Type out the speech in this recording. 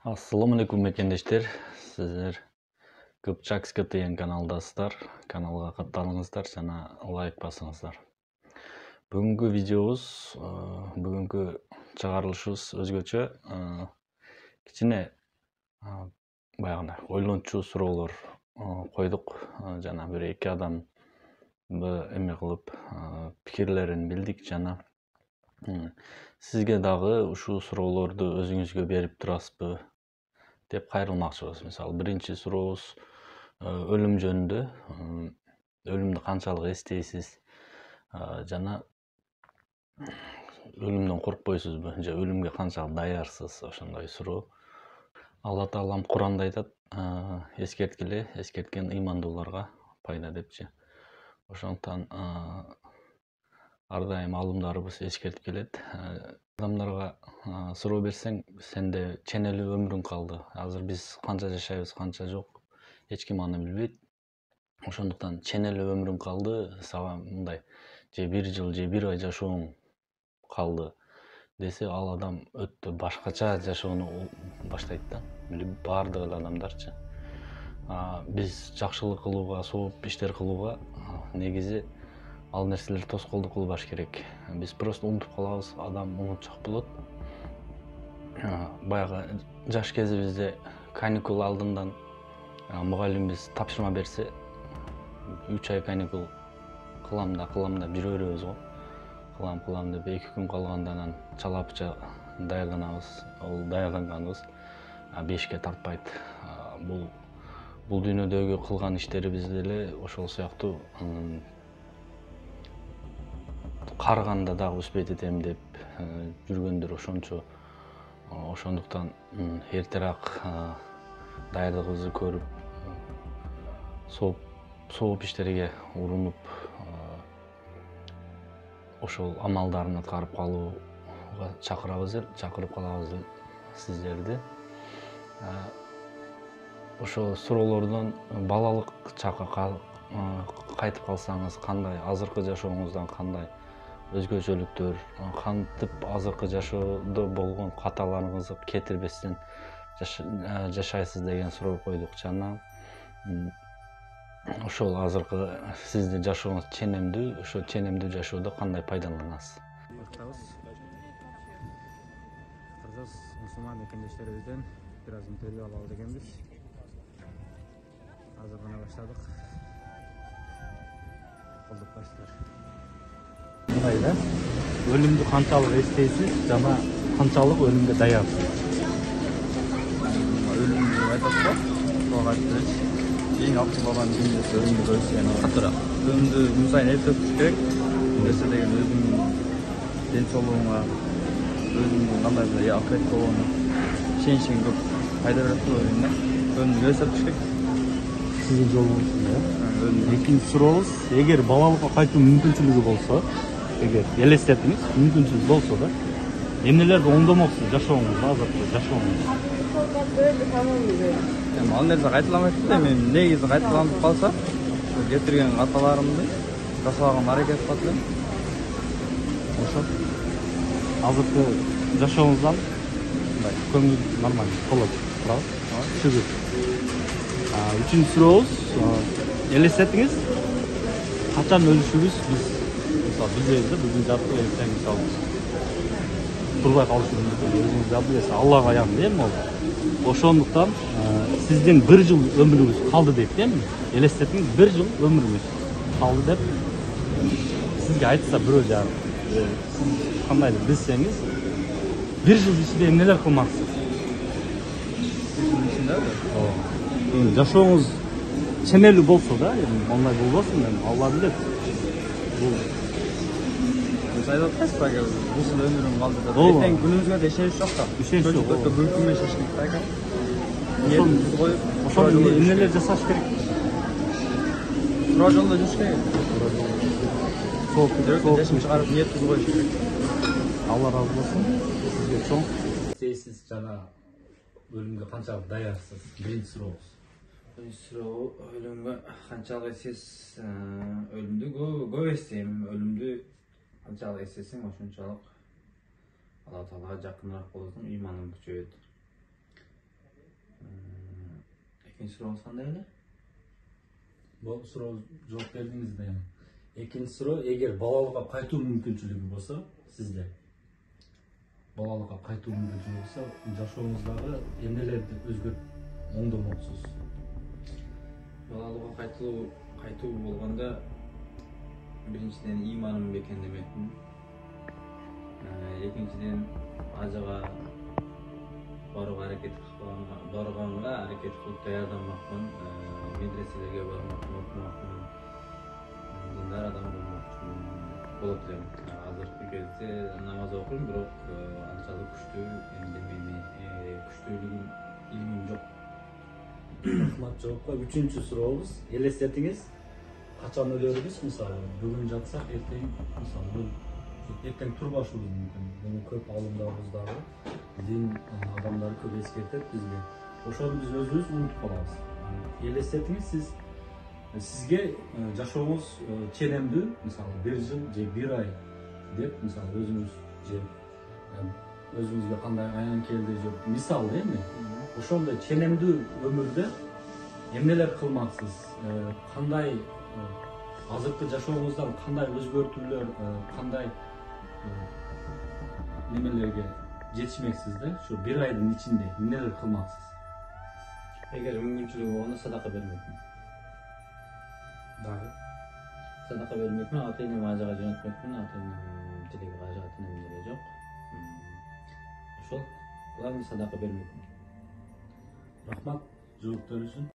Assalamu alaikum мекендештер. Сіздер Кыпчак деген каналдасыздар. Каналға катталыңыздар жана лайк басыңыздар. Бүгүнкү видеобуз, бүгүнкү чыгарылышыбыз өзгөчө. Кичине баягындай ойлончу суроолор койдук. Жана бир эки адам эме кылып пикирлерин билдик жана сизге дагы ушул суроолорду өзүңүзгө берип турасызбы деп кайрылмакчыбыз. Мисалы, биринчи сурообуз өлүм жөнүндө. Өлүмдү канчалык эстейсиз? Жана өлүмдөн коркпойсузбу? Же өлүмгө канчалык даярсыз? Ошондой суроо. Алла Таалам Куранда айтат, эскерткиле, эскерткен ыймандууларга пайда депчи. Ошондуктан ар дайым алымдарыбыз эскертип келет. Адамдарга суроо берсең, сенде ченелүү өмүрүң калды. Азыр биз канча жашайбыз, канча жок, эч ким аны билбейт. Ошондуктан ченелүү өмүрүң калды, сага мындай же 1 жыл, же 1 ай жашооң калды десе, ал адам өтө башкача жашоону баштайт да. Баардык эле адамдарчы. Биз жакшылык кылууга, сооп иштер кылууга негизи ал нерселер тоскоолдук кылбаш керек. Биз просто унутуп калабыз, адам унутчак болот. Баягы жаш кезибизде каникул алдындан мугалимибиз тапшырма берсе, 3 ай каникул кылам деп жүрө беребиз го. Кылам деп 2 күн калганда анан чалапча даярданабыз. Ол даярданганыбыз 5ке тартпайт. Бул дүйнөдөгү кылган иштерибиз деле ошол сыяктуу карыганда дагы үспөйт этем деп жүргөндөр ошончо. Ошондуктан эртерээк даярдыгыбызды көрүп, сооп иштерге урунуп, ошол амалдарын аткарып калууга чакырып калабыз сиздерди. Ошол суроолордон балалык чакка кайтып калсаңыз, кандай азыркы жашооңуздан кандай өзгөчөлүктөр, кантип азыркы жашоодо болгон каталарыңызды кетирбестен жашайсыз деген суроо койдук. Жана ошол азыркы сиздин жашооңуз ченемдүү, ошо ченемдүү жашоодо кандай пайдаланасыз? Кыргыз мусулман мекендештерибизден бир аз интервью алалы дегенбиз. Азыр гана баштадык. Колдоппайсыздар. Мындай да. Өлүмдү канчалык эстейсиз жана канчалык өлүмгө даярсыз? Өлүмдү айтасызбы? Ошого айтып эң акыл болгон дүнүйөсү өлүмдү көрсөң катыраак. Өлүмдү күн сайын эстеп туруш керек. Нерсе деген өзүңдүн ден соолугуңа, өзүңдүн кандай бир акырет болгонуна ишеничиң көп пайда берет го өлүм да. Өлүмдү эстеп туруш керек. Сиздин жолуңуз. Экинчи сурообуз, эгер балалыкка кайтуу мүмкүнчүлүгү болсо, эгер элестетиңиз, мүмкүнчүлүк болсо да, эмнелерди оңдомоксуз жашооңузда, азыркы жашооңузда? Ал нерсе кайталамайт да, мен негизи кайталанып калса, кетирген каталарымды жасабаган аракет кылат элем. Ошо азыркы жашооңуздан мындай көңүл нормально болот, туурабы? Шүгүр. Үчүнчү сурообуз, элестетиңиз, качан өлүшүбүз биз, мисалы, билбейбиз, биздин жадты эртең мисалы турбай калышыбыз мүмкүн, өзүңүз да билесиз, Аллага аян эми ол. Ошондуктан сиздин 1 жыл өмүрүңүз калды дейт, эми элестетиңиз, 1 жыл өмүрүңүз калды деп сизге айтса бирөө жагы, сиз кандайдыр билсеңиз, 1 жыл ичинде эмнелер кылмаксыз? Жашооңуз ченелүү болсо да, ондай болбосун, Алла билет. Бул Сиз айтып атпайсызбы, агер 1 жыл өмүрүң калды деп, эртең күнүбүзгө да ишенич жок да. Ишенич жок. Бүгүнкү менен шашкын да экен. Ошондо эмнелер жасаш керек? Туура жолдо жүрүш керек. Жашын чыгарып ниет туруп коюш керек. Алла разы болсун. Сизге чоң. Эстейсиз жана өлүмгө канчалык даярсыз? Биринчи сурообуз. Биринчи суроо, өлүмгө канчалык эстейсиз? Өлүмдү көп эстейм. Өлүмдү канчалык эстесең, ошончолук Алла Таалага жакыныраак болосуң, ыйманың күчөйөт. экинчи сурооңуз кандай эле? Бұл сұрау жооп бердиңиз да эми. Экинчи суроо, эгер балалыкка кайтуу мүмкүнчүлүгү болсо, сизде балалыкка кайтуу мүмкүнчүлүгү болсо, жашооңуздагы эмнелерди оңдомоксуз? Балалыкка кайтуу болгондо биринчиден ыйманым бекемдемекмин. Экинчиден ажыга барганга аракет кылып даярданмакмын. Медреселерге бармакмын, окумакмын. Диндар адам болот элем. Азыркы кезде намаз окуйм, бирок анчалык күчтүү күчтүүлүгүм илимим жок. Рахмат жоопко. Үчүнчү сурообуз. Элестетиңиз, качан өлөрүбүз, мисалы, бүгүн жатсак, эртең турбашыбыз мүмкүн. Буну көп алымдарыбыздагы дин адамдары көп эскертет бизге. Ошону биз өзүбүз унутуп калабыз. Элестетиңиз, сизге жашооңуз ченемдүү, мисалы, 1 жыл же 1 ай деп, мисалы, өзүңүзгө кандай аян келди же мисалы эми. Ошондой ченемдүү өмүрдө эмнелер кылмаксыз? Кандай азыркы жашооңуздан кандай өзгөртүүлөр, кандай немелерге жетишмексиз да? Şu 1 айдын ичинде эмнелер кылмаксыз? Эгер мүмкүнчүлүгү болгондо садака бермекмин. Дагы Садака бермекмин, ата-энеми ажыга жөнөтмөкмүн, ата-энем тилеги кажа, ата-энем деле жок. Ошол, главный садака бермекмин. рахмат жооптор үчүн.